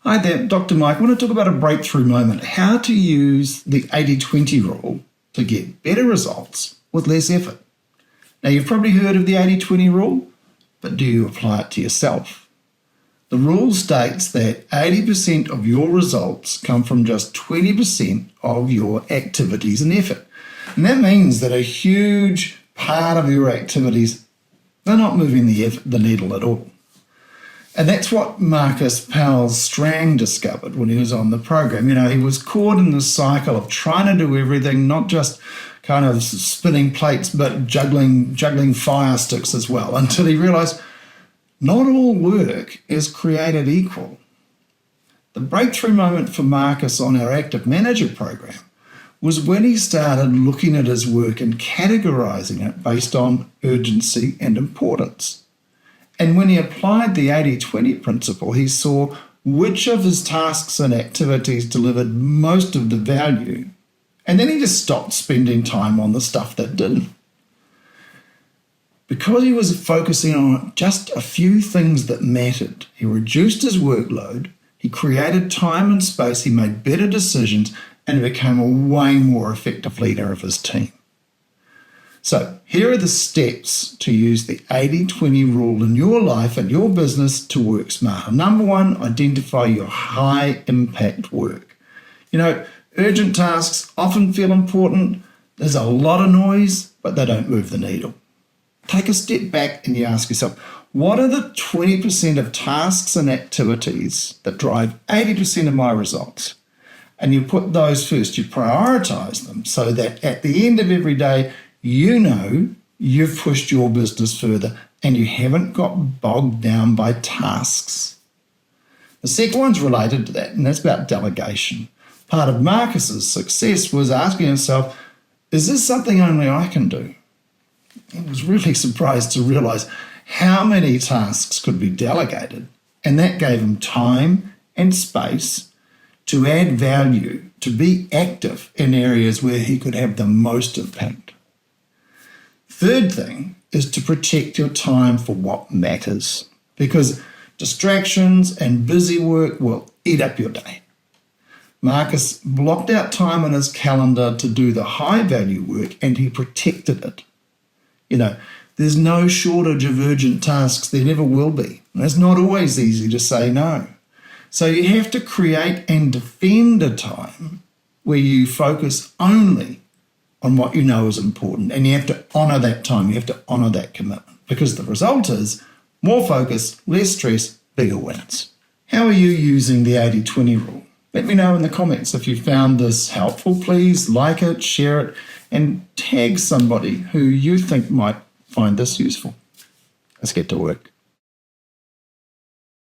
Hi there, Dr. Mike. I want to talk about a breakthrough moment, how to use the 80-20 rule to get better results with less effort. Now, you've probably heard of the 80-20 rule, but do you apply it to yourself? The rule states that 80% of your results come from just 20% of your activities and effort. And that means that a huge part of your activities, they're not moving the needle at all. And that's what Marcus Powell's Strang discovered when he was on the program. He was caught in the cycle of trying to do everything, not just kind of spinning plates, but juggling fire sticks as well, until he realized not all work is created equal. The breakthrough moment for Marcus on our Active Manager program was when he started looking at his work and categorizing it based on urgency and importance. And when he applied the 80-20 principle, he saw which of his tasks and activities delivered most of the value. And then he just stopped spending time on the stuff that didn't. Because he was focusing on just a few things that mattered, he reduced his workload, he created time and space, he made better decisions, and became a way more effective leader of his team. So here are the steps to use the 80-20 rule in your life and your business to work smarter. Number one, identify your high impact work. Urgent tasks often feel important. There's a lot of noise, but they don't move the needle. Take a step back and you ask yourself, what are the 20% of tasks and activities that drive 80% of my results? And you put those first, you prioritize them so that at the end of every day, you've pushed your business further and you haven't got bogged down by tasks. The second one's related to that, and that's about delegation. Part of Marcus's success was asking himself, is this something only I can do? He was really surprised to realize how many tasks could be delegated, and that gave him time and space to add value, to be active in areas where he could have the most impact. Third thing is to protect your time for what matters, because distractions and busy work will eat up your day. Marcus blocked out time on his calendar to do the high-value work, and he protected it. There's no shortage of urgent tasks. There never will be. And it's not always easy to say no. So you have to create and defend a time where you focus only on what you know is important, and you have to honour that time. You have to honour that commitment, because the result is more focus, less stress, bigger wins. How are you using the 80-20 rule? Let me know in the comments if you found this helpful. Please like it, share it, and tag somebody who you think might find this useful. Let's get to work.